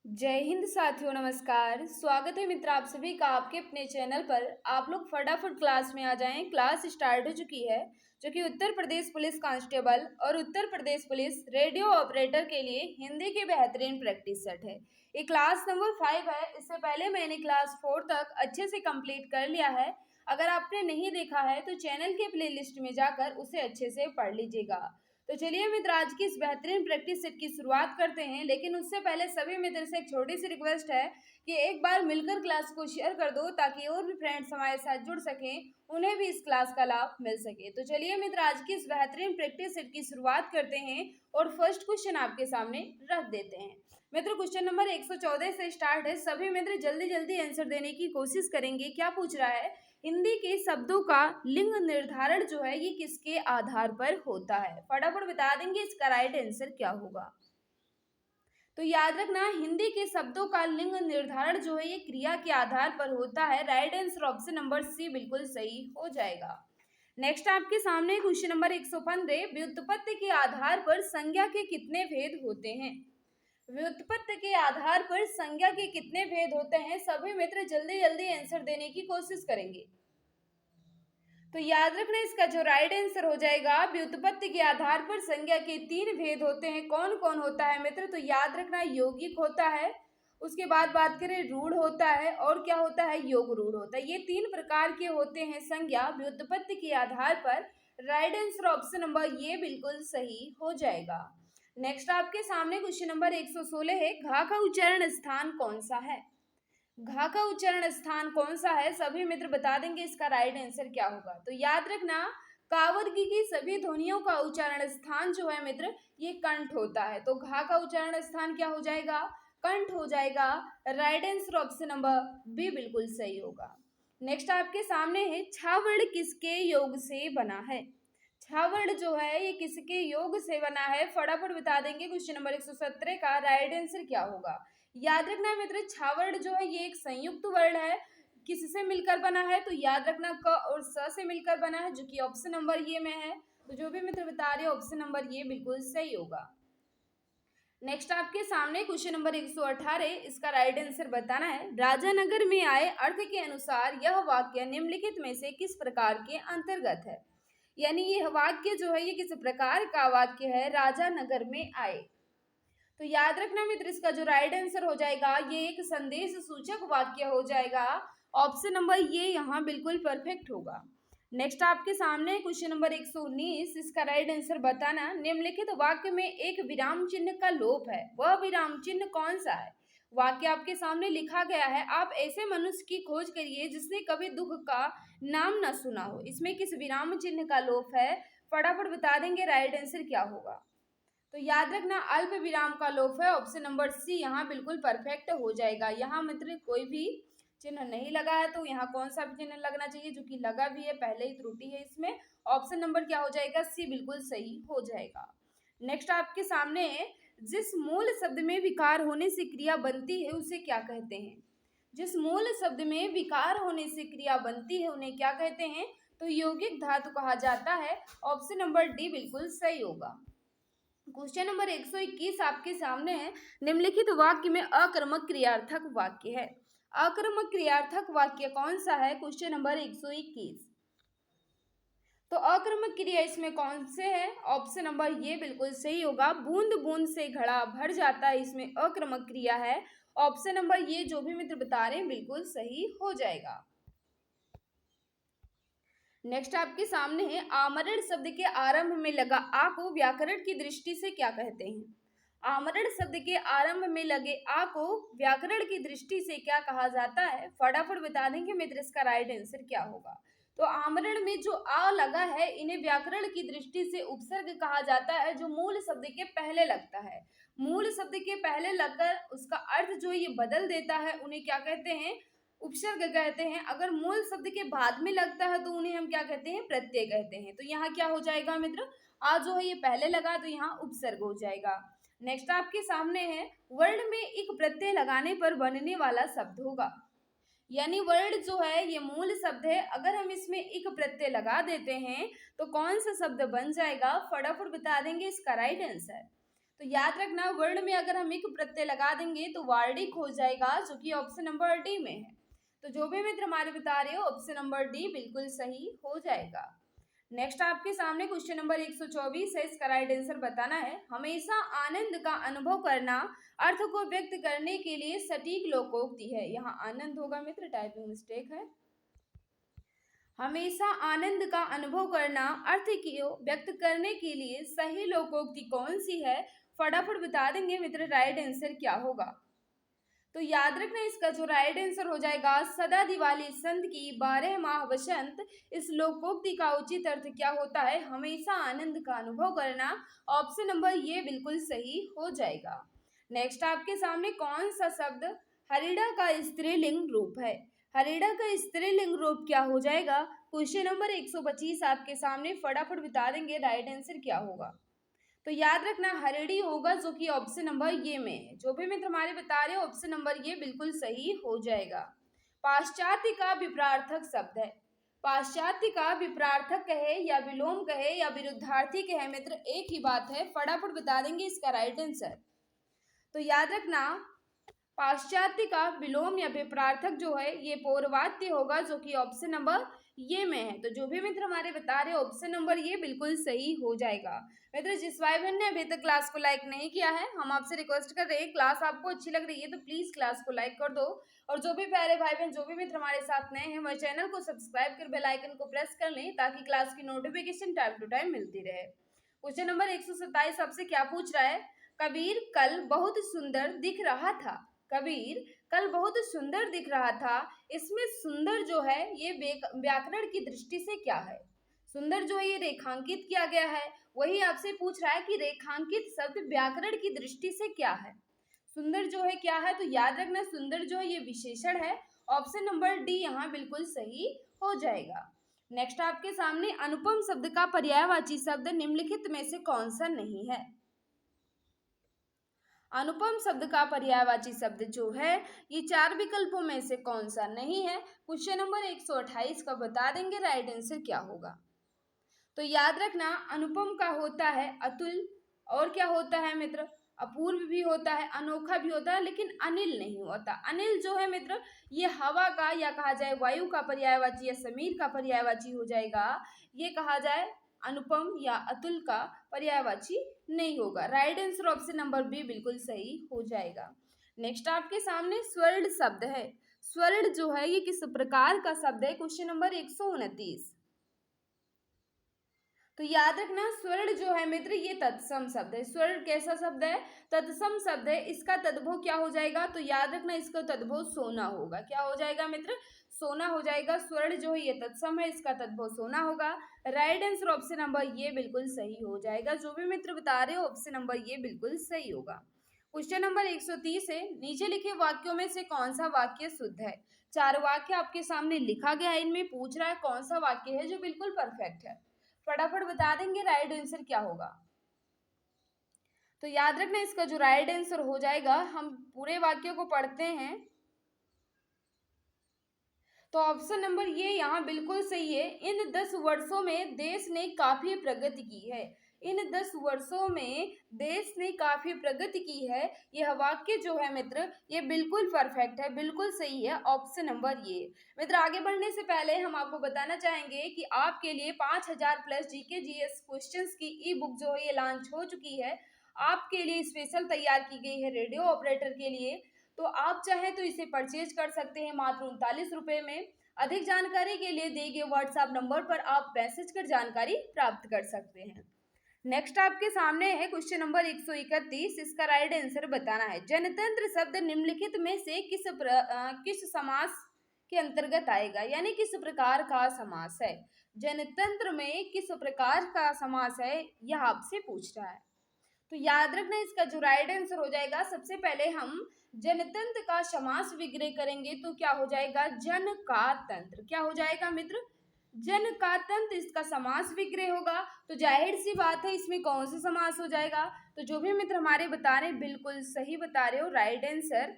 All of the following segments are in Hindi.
जय हिंद साथियों, नमस्कार। स्वागत है मित्र आप सभी का आपके अपने चैनल पर। आप लोग फटाफट क्लास में आ जाएं। क्लास स्टार्ट हो चुकी है, जो कि उत्तर प्रदेश पुलिस कांस्टेबल और Uttar Pradesh police radio operator के लिए हिंदी की बेहतरीन प्रैक्टिस सेट है। ये क्लास नंबर 5 है। इससे पहले मैंने क्लास 4 तक अच्छे से कंप्लीट कर लिया है। अगर आपने नहीं देखा है तो चैनल के प्ले लिस्ट में जाकर उसे अच्छे से पढ़ लीजिएगा। तो चलिए मित्र, आज की इस बेहतरीन प्रैक्टिस सेट की शुरुआत करते हैं। लेकिन उससे पहले सभी मित्र से एक छोटी सी रिक्वेस्ट है कि एक बार मिलकर क्लास को शेयर कर दो, ताकि और भी फ्रेंड्स हमारे साथ जुड़ सकें, उन्हें भी इस क्लास का लाभ मिल सके। तो चलिए मित्र, आज की इस बेहतरीन प्रैक्टिस सेट की शुरुआत करते हैं और फर्स्ट क्वेश्चन आपके सामने रख देते हैं। मित्र, क्वेश्चन नंबर 114 से स्टार्ट है। सभी मित्र जल्दी जल्दी आंसर देने की कोशिश करेंगे। क्या पूछ रहा है? हिंदी के शब्दों का लिंग निर्धारण जो है ये किसके आधार पर होता है? फटाफट बता देंगे इसका राइट आंसर क्या होगा। तो याद रखना, हिंदी के शब्दों का लिंग निर्धारण जो है ये क्रिया के आधार पर होता है। Right answer option number C बिल्कुल सही हो जाएगा। नेक्स्ट आपके सामने क्वेश्चन नंबर 115। व्युत्पत्ति के आधार पर संज्ञा के कितने भेद होते हैं? व्युत्पत्ति के आधार पर संज्ञा के कितने भेद होते हैं? सभी मित्र जल्दी जल्दी आंसर देने की कोशिश करेंगे। तो याद रखना, इसका जो राइट आंसर हो जाएगा, व्युत्पत्ति के आधार पर संज्ञा के 3 भेद होते हैं। कौन कौन होता है मित्र? तो याद रखना, यौगिक होता है, उसके बाद बात करें रूढ़ होता है, और क्या होता है? योग रूढ़ होता है। ये 3 प्रकार के होते हैं संज्ञा व्युत्पत्ति के आधार पर। राइट आंसर ऑप्शन नंबर ये बिल्कुल सही हो जाएगा। नेक्स्ट आपके सामने क्वेश्चन नंबर 116 है। घा का उच्चारण स्थान कौन सा है? घा का उच्चारण स्थान कौन सा है? सभी मित्र बता देंगे इसका राइट आंसर क्या होगा। तो याद रखना, कावर्गी की सभी ध्वनियों का उच्चारण स्थान जो है मित्र ये कंठ होता है। तो घा का उच्चारण स्थान क्या हो जाएगा? कंठ हो जाएगा। Right answer option number B बिल्कुल सही होगा। नेक्स्ट आपके सामने है, छा वर्ण किसके योग से बना है? छा वर्ण जो है ये किसके योग से बना है? फटाफट बता देंगे क्वेश्चन नंबर 117 का राइट आंसर क्या होगा। याद रखना मित्र, छा वर्ण जो है ये एक संयुक्त वर्ण है। किससे मिलकर बना है? तो याद रखना, क और स से मिलकर बना है, जो कि ऑप्शन नंबर ये में है। तो जो भी मित्र बता रहे हैं ऑप्शन नंबर ये बिल्कुल सही होगा। नेक्स्ट आपके सामने क्वेश्चन नंबर 118। इसका राइट आंसर बताना है। राजा नगर में आए अर्थ के अनुसार यह वाक्य निम्नलिखित में से किस प्रकार के अंतर्गत है? यानी यह वाक्य जो है ये किस प्रकार का वाक्य है? राजा नगर में आए। तो याद रखना मित्र, इसका जो राइट आंसर हो जाएगा ये एक संदेश सूचक वाक्य हो जाएगा। ऑप्शन नंबर ये यहाँ बिल्कुल परफेक्ट होगा। नेक्स्ट आपके सामने क्वेश्चन नंबर 119। इसका राइट आंसर बताना। निम्नलिखित वाक्य में एक विराम चिन्ह का लोप है, वह विराम चिन्ह कौन सा है? वाक्य आपके सामने लिखा गया है, आप ऐसे मनुष्य की खोज करिए जिसने कभी दुख का नाम न सुना हो। इसमें किस विराम चिन्ह का लोप है? फटाफट बता देंगे राइट आंसर क्या होगा। तो याद रखना, अल्प विराम का लोप है। ऑप्शन नंबर सी यहाँ बिल्कुल परफेक्ट हो जाएगा। यहाँ मित्र कोई भी चिन्ह नहीं लगा है, तो यहाँ कौन सा भी चिन्ह लगना चाहिए, जो कि लगा भी है, पहले ही त्रुटि है इसमें। ऑप्शन नंबर क्या हो जाएगा? सी बिल्कुल सही हो जाएगा। नेक्स्ट आपके सामने है, जिस मूल शब्द में विकार होने से क्रिया बनती है उसे क्या कहते हैं? जिस मूल शब्द में विकार होने से क्रिया बनती है उन्हें क्या कहते हैं? तो यौगिक धातु कहा जाता है। ऑप्शन नंबर डी बिल्कुल सही होगा। क्वेश्चन नंबर 121 आपके सामने है। निम्नलिखित वाक्य में अकर्मक क्रियार्थक वाक्य है। अकर्मक क्रियार्थक वाक्य कौन सा है? Question number 121। तो अकर्मक क्रिया इसमें कौन से है? ऑप्शन नंबर ये बिल्कुल सही होगा। बूंद बूंद से घड़ा भर जाता है, इसमें अकर्मक क्रिया है। ऑप्शन नंबर ये जो भी मित्र बता रहे हैं बिल्कुल सही हो जाएगा। नेक्स्ट आपके सामने है, आमरण शब्द के आरंभ में लगा आ को व्याकरण की दृष्टि से क्या कहते हैं? आमरण शब्द के आरंभ में लगे आ को व्याकरण की दृष्टि से क्या कहा जाता है? फटाफट बता देंगे मित्र इसका राइट आंसर क्या होगा। तो आमरण में जो आ लगा है इन्हें व्याकरण की दृष्टि से उपसर्ग कहा जाता है, जो मूल शब्द के पहले लगता है। मूल शब्द के पहले लगकर उसका अर्थ जो ये बदल देता है उन्हें क्या कहते हैं? उपसर्ग कहते हैं। अगर मूल शब्द के बाद में लगता है तो उन्हें हम क्या कहते हैं? प्रत्यय कहते हैं। तो यहाँ क्या हो जाएगा मित्र? आ जो है ये पहले लगा तो यहाँ उपसर्ग हो जाएगा। नेक्स्ट आपके सामने है, वर्ण में एक प्रत्यय लगाने पर बनने वाला शब्द होगा। यानी वर्ण जो है ये मूल शब्द है, अगर हम इसमें एक प्रत्यय लगा देते हैं तो कौन सा शब्द बन जाएगा? फटाफट बता देंगे इसका राइट आंसर। तो याद रखना वर्ण में अगर हम एक प्रत्यय लगा देंगे तो वार्डिक हो जाएगा, जो कि ऑप्शन नंबर डी में है। तो जो भी मित्र हमारे बता रहे हो ऑप्शन नंबर डी बिल्कुल सही हो जाएगा। नेक्स्ट आपके सामने क्वेश्चन नंबर 124 है, इसका राइट आंसर बताना है। हमेशा आनंद का अनुभव करना अर्थ को व्यक्त करने के लिए सटीक लोकोक्ति है। यहाँ आनंद होगा मित्र, टाइपिंग मिस्टेक है। हमेशा आनंद का अनुभव करना अर्थ को व्यक्त करने के लिए सही लोकोक्ति कौन सी है, फटाफट बता देंगे मित्र राइट आंसर क्या होगा। तो याद रखना इसका जो राइट आंसर हो जाएगा सदा दिवाली संत की 12 माह वसंत। इस लोकोक्ति का उचित अर्थ क्या होता है, हमेशा आनंद का अनुभव करना। ऑप्शन नंबर ये बिल्कुल सही हो जाएगा। नेक्स्ट आपके सामने कौन सा शब्द हरिड़ा का स्त्रीलिंग रूप है। हरिड़ा का स्त्रीलिंग रूप क्या हो जाएगा। क्वेश्चन नंबर 125 आपके सामने, फटाफट बता देंगे राइट आंसर क्या होगा। तो याद रखना हरिड़ी होगा, जो कि ऑप्शन नंबर ये में है। जो भी मित्र हमारे बता रहे हो ऑप्शन नंबर ये बिल्कुल सही हो जाएगा। पाश्चात्य का विपरार्थक शब्द है। पाश्चात्य का विपरार्थक कहे या विलोम कहे या विरुद्धार्थी कहे मित्र, एक ही बात है, फटाफट बता देंगे इसका राइट आंसर। तो याद रखना पाश्चात्य का विलोम या विपरार्थक जो है ये पौर्वात्य होगा, जो कि ऑप्शन नंबर ये में है। तो जो भी मित्र हमारे बता रहे ऑप्शन नंबर ये बिल्कुल सही हो जाएगा। मित्र जिस भाई बहन ने अभी तक क्लास को लाइक नहीं किया है, हम आपसे रिक्वेस्ट कर रहे हैं, क्लास आपको अच्छी लग रही है तो प्लीज क्लास को लाइक कर दो। और जो भी प्यारे भाई बहन, जो भी मित्र हमारे साथ नए हैं, हमारे चैनल को सब्सक्राइब कर बेल आइकन को प्रेस कर लें, ताकि क्लास की नोटिफिकेशन टाइम टू टाइम मिलती रहे। क्वेश्चन नंबर 127 आपसे क्या पूछ रहा है। कबीर कल बहुत सुंदर दिख रहा था। कबीर कल बहुत सुंदर दिख रहा था, इसमें सुंदर जो है ये व्याकरण की दृष्टि से क्या है। सुंदर जो है ये रेखांकित किया गया है, वही आपसे पूछ रहा है कि रेखांकित शब्द व्याकरण की दृष्टि से क्या है। सुंदर जो है क्या है, तो याद रखना सुंदर जो है ये विशेषण है। ऑप्शन नंबर डी यहाँ बिल्कुल सही हो जाएगा। नेक्स्ट आपके सामने अनुपम शब्द का पर्यायवाची शब्द निम्नलिखित में से कौन सा नहीं है। अनुपम शब्द का पर्यायवाची शब्द जो है ये 4 विकल्पों में से कौन सा नहीं है। क्वेश्चन नंबर 128 का बता देंगे राइट आंसर क्या होगा। तो याद रखना अनुपम का होता है अतुल, और क्या होता है मित्र अपूर्व भी होता है, अनोखा भी होता है, लेकिन अनिल नहीं होता। अनिल जो है मित्र ये हवा का या कहा जाए वायु का पर्यायवाची या समीर का पर्यायवाची हो जाएगा। ये कहा जाए अनुपम या अतुल का पर्यायवाची नहीं होगा। Right answer option number B बिल्कुल सही हो जाएगा। नेक्स्ट आपके सामने स्वर्ण शब्द है। स्वर्ण जो है ये किस प्रकार का शब्द है। Question number 129। तो याद रखना स्वर्ण जो है मित्र ये तत्सम शब्द है। स्वर्ण कैसा शब्द है, तत्सम शब्द है। इसका तद्भव क्या हो जाएगा, तो याद रखना इसका तद्भव सोना होगा। क्या हो जाएगा मित्र, सोना हो जाएगा। स्वर्ण जो है ये तत्सम है, इसका तद्भव सोना होगा। राइट आंसर ऑप्शन नंबर ये बिल्कुल सही हो जाएगा। जो भी मित्र बता रहे हो ऑप्शन नंबर ये बिल्कुल सही होगा। क्वेश्चन नंबर 130 है, नीचे लिखे वाक्यों में से कौन सा वाक्य शुद्ध है। 4 वाक्य आपके सामने लिखा गया है, इनमें पूछ रहा है कौन सा वाक्य है जो बिल्कुल परफेक्ट है। फटाफट बता देंगे राइट आंसर क्या होगा। तो याद रखना इसका जो राइट आंसर हो जाएगा, हम पूरे वाक्य को पढ़ते हैं तो ऑप्शन नंबर ये यहाँ बिल्कुल सही है। इन 10 वर्षों में देश ने काफी प्रगति की है। इन 10 वर्षों में देश ने काफी प्रगति की है। यह वाक्य जो है मित्र ये बिल्कुल परफेक्ट है, बिल्कुल सही है। ऑप्शन नंबर ये। मित्र आगे बढ़ने से पहले हम आपको बताना चाहेंगे कि आपके लिए 5000 प्लस जीके जीएस क्वेश्चंस की ई बुक जो है ये लॉन्च हो चुकी है। आपके लिए स्पेशल तैयार की गई है रेडियो ऑपरेटर के लिए। तो आप चाहें तो इसे परचेज कर सकते हैं मात्र 39 रुपये में। अधिक जानकारी के लिए दिए गए व्हाट्सएप नंबर पर आप मैसेज कर जानकारी प्राप्त कर सकते हैं। नेक्स्ट आपके सामने है क्वेश्चन नंबर 131, इसका राइट आंसर बताना है। जनतंत्र शब्द निम्नलिखित में से किस समास के अंतर्गत आएगा, यानी किस प्रकार का समास है। जनतंत्र में किस प्रकार का समास है यह आपसे पूछ रहा है। तो याद रखना इसका जो राइट आंसर हो जाएगा, सबसे पहले हम जनतंत्र का समास विग्रह करेंगे तो क्या हो जाएगा, जन का तंत्र। क्या हो जाएगा मित्र, जन का तंत्र इसका समास विग्रह होगा। तो जाहिर सी बात है इसमें कौन सा समास हो जाएगा। तो जो भी मित्र हमारे बता रहे हैं बिल्कुल सही बता रहे हो। राइट आंसर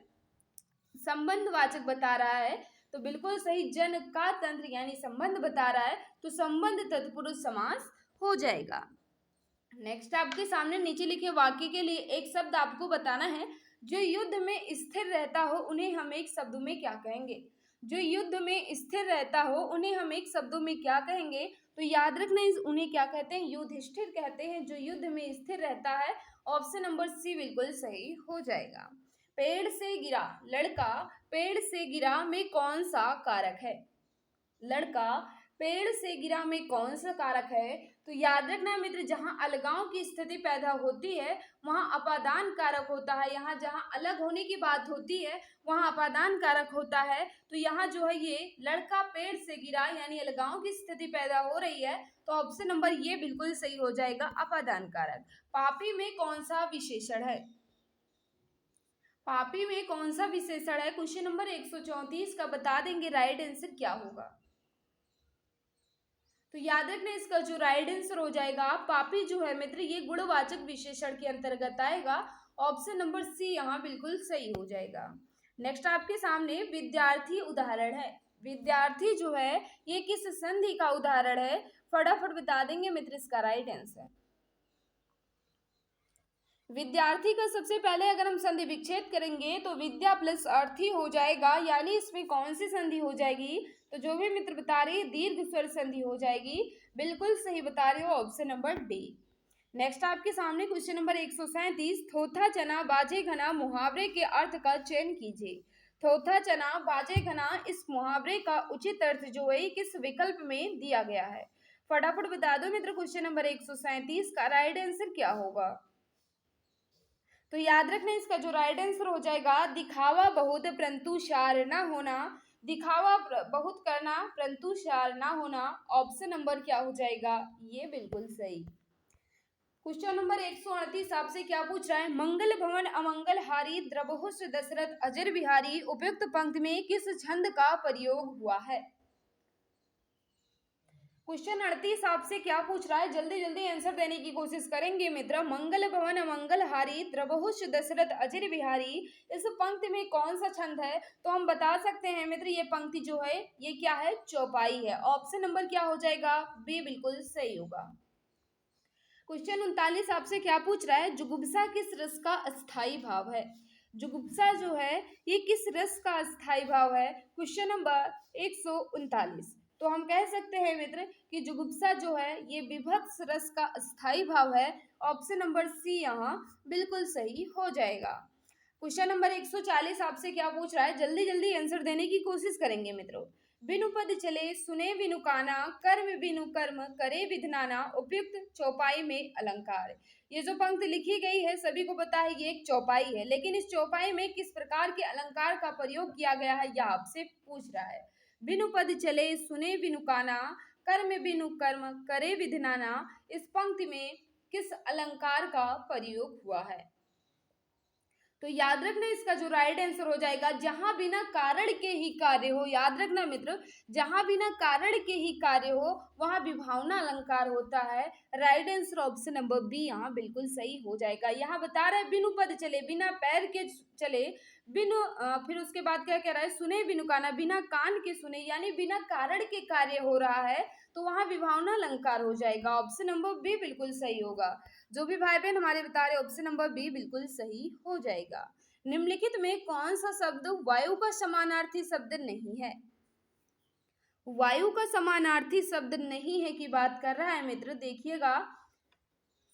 संबंधवाचक बता रहा है तो बिल्कुल सही, जन का तंत्र यानी संबंध बता रहा है तो संबंध तत्पुरुष समास हो जाएगा। नेक्स्ट आपके सामने नीचे लिखे वाक्य के लिए एक शब्द आपको बताना है। जो युद्ध में स्थिर रहता हो उन्हें हम एक शब्द में क्या कहेंगे? जो युद्ध में स्थिर रहता हो उन्हें हम एक शब्दों में क्या कहेंगे? तो याद रखना उन्हें क्या कहते हैं? युधिष्ठिर कहते हैं, जो युद्ध में स्थिर रहता है। ऑप्शन नंबर सी बिल्कुल सही हो जाएगा। पेड़ से गिरा लड़का पेड़ से गिरा में कौन सा कारक है? लड़का पेड़ से गिरा में कौन सा कारक है? तो याद रखना मित्र, जहां अलगाव की स्थिति पैदा होती है वहां अपादान कारक होता है। यहाँ जहां अलग होने की बात होती है वहां अपादान कारक होता है। तो यहाँ जो है ये लड़का पेड़ से गिरा यानी अलगाव की स्थिति पैदा हो रही है, तो ऑप्शन नंबर ये बिल्कुल सही हो जाएगा, अपादान कारक। पापी में कौन सा विशेषण है? पापी में कौन सा विशेषण है? क्वेश्चन नंबर 134 का बता देंगे राइट आंसर क्या होगा। तो याद रखना इसका जो राइट आंसर हो जाएगा, पापी जो है मित्र ये गुणवाचक विशेषण के अंतर्गत आएगा। ऑप्शन नंबर सी यहाँ बिल्कुल सही हो जाएगा। नेक्स्ट आपके सामने विद्यार्थी उदाहरण है। विद्यार्थी जो है ये किस संधि का उदाहरण है? फटाफट बता देंगे मित्र इसका राइट आंसर। विद्यार्थी का सबसे पहले अगर हम संधि विच्छेद करेंगे तो विद्या प्लस अर्थी हो जाएगा, यानी इसमें कौन सी संधि हो जाएगी? तो जो भी मित्र बता रहे दीर्घ स्वर संधि हो जाएगी। बिल्कुल सही बता रहे हो, ऑप्शन नंबर डी। नेक्स्ट आपके सामने क्वेश्चन नंबर 137, थोथा चना बाजे घना मुहावरे के अर्थ का चयन कीजिए। थोथा चना बाजे घना इस मुहावरे का उचित अर्थ जो है किस विकल्प में दिया गया है? फटाफट बता दो मित्र, क्वेश्चन नंबर 137 का राइट आंसर क्या होगा? तो याद रखना इसका जो राइट आंसर हो जाएगा, दिखावा बहुत परंतु सार ना होना। दिखावा बहुत करना परंतु सार ना होना। ऑप्शन नंबर क्या हो जाएगा? ये बिल्कुल सही। क्वेश्चन नंबर 138 आपसे क्या पूछ रहा है? मंगल भवन अमंगल हारी द्रवहुष दशरथ अजर बिहारी उपयुक्त पंक्ति में किस छंद का प्रयोग हुआ है? क्वेश्चन 38 आपसे क्या पूछ रहा है? जल्दी जल्दी आंसर देने की कोशिश करेंगे मित्र। मंगल भवन अमंगल हारी द्रवहुष दशरथ अजर बिहारी, इस पंक्ति में कौन सा छंद है? तो हम बता सकते हैं मित्र ये पंक्ति जो है ये क्या है? चौपाई है। ऑप्शन नंबर क्या हो जाएगा? बी बिल्कुल सही होगा। क्वेश्चन 39 आपसे क्या पूछ रहा है? जुगुप्सा किस रस का अस्थाई भाव है? जुगुप्सा जो है ये किस रस का अस्थाई भाव है? Question number 139। तो हम कह सकते हैं मित्र कि जुगुप्सा जो है ये विभत्स रस का अस्थाई भाव है। ऑप्शन नंबर सी यहाँ बिल्कुल सही हो जाएगा। क्वेश्चन नंबर 140 आपसे क्या पूछ रहा है? जल्दी जल्दी आंसर देने की कोशिश करेंगे मित्रों। बिनु पद चले सुने बिनु काना कर्म बिनु कर्म करे विधनाना उपयुक्त चौपाई में अलंकार। ये जो पंक्ति लिखी गई है सभी को पता है ये एक चौपाई है, लेकिन इस चौपाई में किस प्रकार के अलंकार का प्रयोग किया गया है यह आपसे पूछ रहा है। बिनु पद चले सुने बिनु काना कर्म बिनु कर्म करे विधनाना, इस पंक्ति में किस अलंकार का प्रयोग हुआ है? तो याद रखना इसका जो राइट आंसर हो जाएगा, जहां बिना कारण के ही कार्य हो। याद रखना मित्र, जहां बिना कारण के ही कार्य हो वहां विभावना अलंकार होता है। Right answer option number B यहाँ बिल्कुल सही हो जाएगा। यहाँ बता रहा है बिनु पद चले, बिना पैर के चले, बिनु फिर उसके बाद क्या कह रहा है? सुने बिनु काना, बिना कान के सुने, यानी बिना कारण के कार्य हो रहा है तो वहां विभावना अलंकार हो जाएगा। ऑप्शन नंबर बी बिल्कुल सही होगा। जो भी भाई बहन हमारे बता रहे ऑप्शन नंबर बी बिल्कुल सही हो जाएगा। निम्नलिखित में कौन सा शब्द वायु का समानार्थी शब्द नहीं है? वायु का समानार्थी शब्द नहीं है की बात कर रहा है मित्र। देखिएगा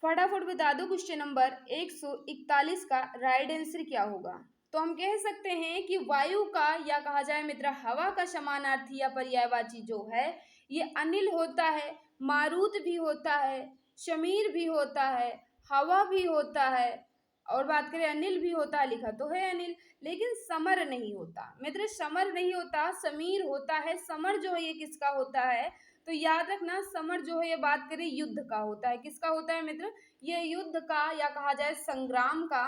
फटाफट बता दो क्वेश्चन नंबर 141 का राइट आंसर क्या होगा। तो हम कह सकते हैं कि वायु का या कहा जाए मित्र हवा का समानार्थी या पर्यायवाची जो है ये अनिल होता है, मारुत भी होता है, शमीर भी होता है, हवा भी होता है, और बात करें अनिल भी होता है, लिखा तो है अनिल, लेकिन समर नहीं होता मित्र। समर नहीं होता, समीर होता है। समर जो है ये किसका होता है? तो याद रखना समर जो है ये बात करें युद्ध का होता है। किसका होता है मित्र? ये युद्ध का या कहा जाए संग्राम का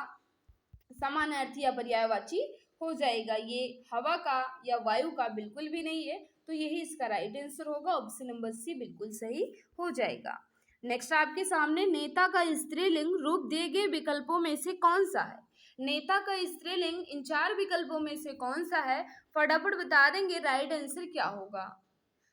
समानार्थी या पर्यायवाची हो जाएगा। ये हवा का या वायु का बिल्कुल भी नहीं है, तो यही इसका राइट आंसर होगा। ऑप्शन नंबर सी बिल्कुल सही हो जाएगा। नेक्स्ट आपके सामने नेता का स्त्रीलिंग रूप दिए गए विकल्पों में से कौन सा है? नेता का स्त्रीलिंग इन 4 विकल्पों में से कौन सा है? फटाफट बता देंगे राइट आंसर क्या होगा।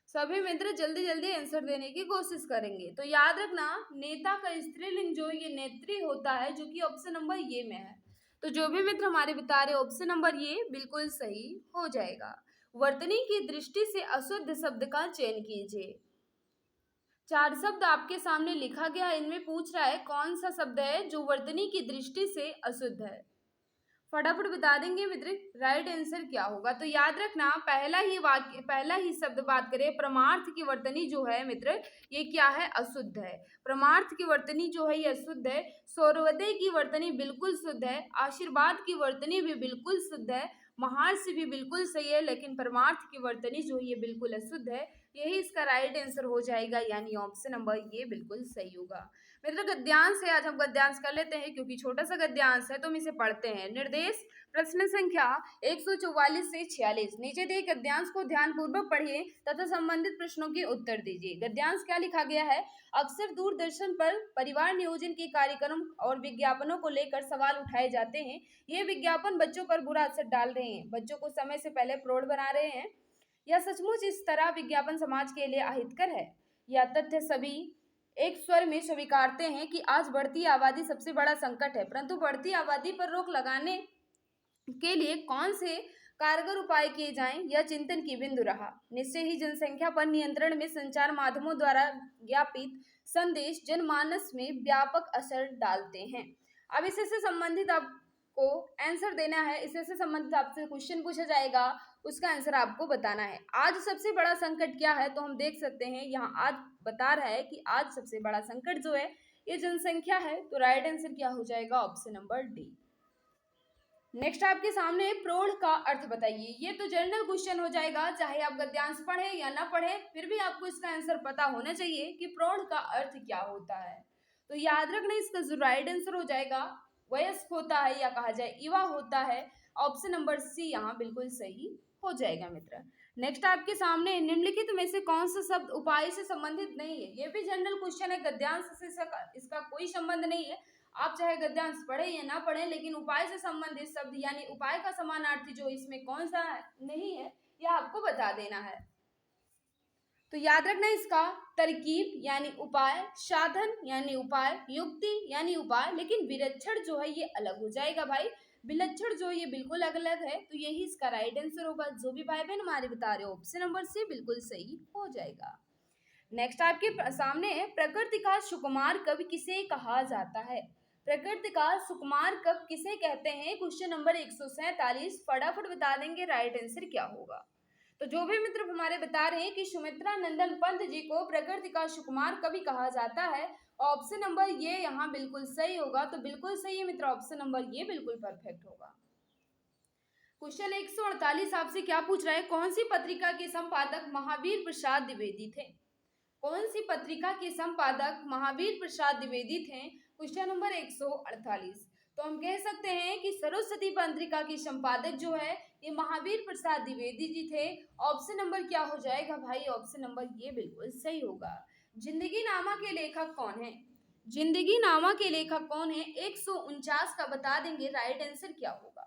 सभी मित्र जल्दी जल्दी आंसर देने की कोशिश करेंगे। तो याद रखना, नेता का स्त्रीलिंग जो ये नेत्री होता है, जो कि ऑप्शन नंबर ये में है। तो जो भी मित्र हमारे बता रहे ऑप्शन नंबर ये बिल्कुल सही हो जाएगा। वर्तनी की दृष्टि से अशुद्ध शब्द का चयन कीजिए। 4 शब्द आपके सामने लिखा गया है, इनमें पूछ रहा है कौन सा शब्द है जो वर्तनी की दृष्टि से अशुद्ध है। फटाफट बता देंगे मित्र राइट आंसर क्या होगा। तो याद रखना, पहला ही शब्द बात करें, परमार्थ की वर्तनी जो है मित्र ये क्या है, अशुद्ध है। परमार्थ की वर्तनी जो है ये अशुद्ध है। सौर्योदय की वर्तनी बिल्कुल शुद्ध है। आशीर्वाद की वर्तनी भी बिल्कुल शुद्ध है। महार्ष भी बिल्कुल सही है, लेकिन परमार्थ की वर्तनी जो है ये बिल्कुल अशुद्ध है। यही इसका राइट आंसर हो जाएगा, यानी ऑप्शन नंबर ये बिल्कुल सही होगा। मित्र गद्यांश है, आज हम गद्यांश कर लेते हैं क्योंकि छोटा सा गद्यांश है तो हम इसे पढ़ते हैं। निर्देश प्रश्न संख्या 144 से 46। नीचे दिए गद्यांश को ध्यानपूर्वक पढ़िए तथा संबंधित प्रश्नों के उत्तर दीजिए। गद्यांश क्या लिखा गया है, अक्सर दूरदर्शन पर परिवार नियोजन के कार्यक्रम और विज्ञापनों को लेकर सवाल उठाए जाते हैं। ये विज्ञापन बच्चों पर बुरा असर डाल रहे हैं, बच्चों को समय से पहले प्रौढ़ बना रहे हैं। यह सचमुच इस तरह विज्ञापन समाज के लिए अहितकर है। यह तथ्य सभी एक स्वर में स्वीकारते हैं कि आज बढ़ती आबादी सबसे बड़ा संकट है, परंतु बढ़ती आबादी पर रोक लगाने के लिए कौन से कारगर उपाय किए जाएं, यह चिंतन की बिंदु रहा। निश्चय ही जनसंख्या पर नियंत्रण में संचार माध्यमों द्वारा ज्ञापित संदेश जनमानस में व्यापक असर डालते हैं। अब इससे संबंधित आपको आंसर देना है। इससे संबंधित आपसे क्वेश्चन पूछा जाएगा, उसका आंसर आपको बताना है। आज सबसे बड़ा संकट क्या है, तो हम देख सकते हैं यहाँ आज बता रहा है कि आज सबसे बड़ा संकट जो है ये जनसंख्या है। तो राइट आंसर क्या हो जाएगा, ऑप्शन नंबर डी। नेक्स्ट आपके सामने प्रौढ़ का अर्थ बताइए। ये तो जनरल क्वेश्चन हो जाएगा, चाहे आप गद्यांश पढ़े या ना पढ़े, फिर भी आपको इसका आंसर पता होना चाहिए कि प्रौढ़ का अर्थ क्या होता है। तो याद रखना, इसका जो राइट आंसर हो जाएगा वयस्क होता है या कहा जाए युवा होता है। ऑप्शन नंबर सी यहाँ बिल्कुल सही हो जाएगा मित्र। नेक्स्ट आपके सामने निम्नलिखित में से कौन सा शब्द उपाय से संबंधित नहीं है। ये भी जनरल क्वेश्चन है, गद्यांश से इसका कोई संबंध नहीं है। आप चाहे गद्यांश पढ़े या ना पढ़े, लेकिन उपाय से संबंधित शब्द यानी उपाय का समानार्थी जो इसमें कौन सा नहीं है यह आपको बता देना है। तो याद रखना, इसका तरकीब यानी उपाय, साधन यानी उपाय, युक्ति यानी उपाय, लेकिन विलक्षण जो है ये अलग हो जाएगा भाई। विलक्षण जो ये बिल्कुल अलग है। तो यही इसका राइट आंसर होगा। जो भी भाई बहन हमारे बता रहे हो ऑप्शन नंबर सी बिल्कुल सही हो जाएगा। नेक्स्ट आपके सामने है, प्रकृति का सुकुमार कवि किसे कहा जाता है। प्रकृति का सुकुमार कवि किसे कहते हैं, क्वेश्चन नंबर 147। फटाफट बता देंगे राइट आंसर क्या होगा। तो जो भी मित्र हमारे बता रहे हैं कि सुमित्रा नंदन पंत जी को प्रकृति का सुकुमार कवि कहा जाता है, ऑप्शन नंबर ये यहाँ बिल्कुल सही होगा। तो बिल्कुल सही है मित्र, ऑप्शन नंबर ये बिल्कुल परफेक्ट होगा। क्वेश्चन 148 आपसे क्या पूछ रहा है, कौन सी पत्रिका के संपादक महावीर प्रसाद द्विवेदी थे। कौन सी पत्रिका के संपादक महावीर प्रसाद द्विवेदी थे, क्वेश्चन नंबर 148। तो हम कह सकते हैं कि सरस्वती पत्रिका के संपादक जो है ये महावीर प्रसाद द्विवेदी जी थे। ऑप्शन नंबर क्या हो जाएगा भाई, ऑप्शन नंबर ये बिल्कुल सही होगा। जिंदगी नामा के लेखक कौन है। जिंदगी नामा के लेखक कौन है, 149 का बता देंगे राइट आंसर क्या होगा।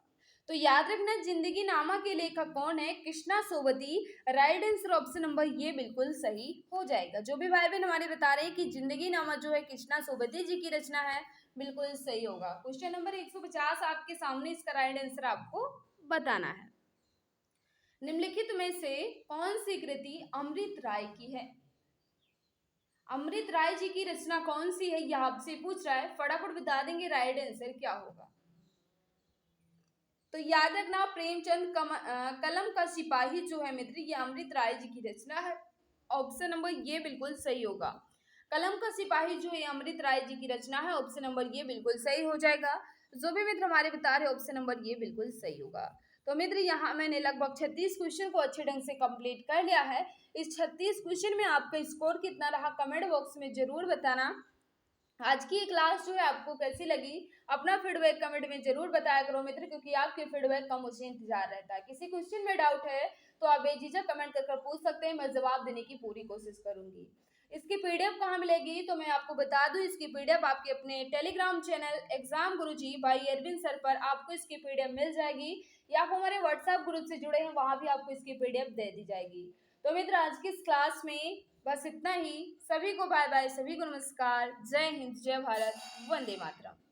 तो याद रखना, जिंदगी नामा के लेखक कौन है, Krishna Sobti. Right answer option number ये बिल्कुल सही हो जाएगा। जो भी भाई बहन हमारे बता रहे हैं कि जिंदगी नामा जो है कृष्णा सोबती जी की रचना है, बिल्कुल सही होगा। क्वेश्चन नंबर 150 आपके सामने, इसका राइट आंसर आपको बताना है। निम्नलिखित में से कौन सी कृति अमृत राय की है। अमृत राय जी की रचना कौन सी है, यह आपसे पूछ रहा है। फटाफट बता देंगे राइट आंसर क्या होगा। तो याद रखना, प्रेमचंद कलम का सिपाही जो है मित्र ये अमृत राय जी की रचना है। ऑप्शन नंबर ये बिल्कुल सही होगा। कलम का सिपाही जो है अमृत राय जी की रचना है। ऑप्शन नंबर ये बिल्कुल सही हो जाएगा। जो भी मित्र हमारे बता रहे ऑप्शन नंबर ये बिल्कुल सही होगा। तो मित्र यहाँ मैंने लगभग 36 क्वेश्चन को अच्छे ढंग से कंप्लीट कर लिया है। इस 36 क्वेश्चन में आपका स्कोर कितना रहा कमेंट बॉक्स में जरूर बताना। आज की क्लास जो है आपको कैसी लगी, अपना फीडबैक कमेंट में जरूर बताया करो मित्र, क्योंकि आपके फीडबैक का मुझे इंतजार रहता है। किसी क्वेश्चन में डाउट है तो आप बेझिझक कमेंट कर पूछ सकते हैं, मैं जवाब देने की पूरी कोशिश करूंगी। इसकी पीडीएफ कहाँ मिलेगी, तो मैं आपको बता दूं, इसकी पीडीएफ आपके अपने टेलीग्राम चैनल एग्जाम गुरुजी भाई अरविंद सर पर आपको इसकी पीडीएफ मिल जाएगी, या आप हमारे व्हाट्सएप ग्रुप से जुड़े हैं वहां भी आपको इसकी पीडीएफ दे दी जाएगी। तो मित्र आज की इस क्लास में बस इतना ही। सभी को बाय बाय, सभी को नमस्कार, जय हिंद, जय भारत, वंदे मातरम।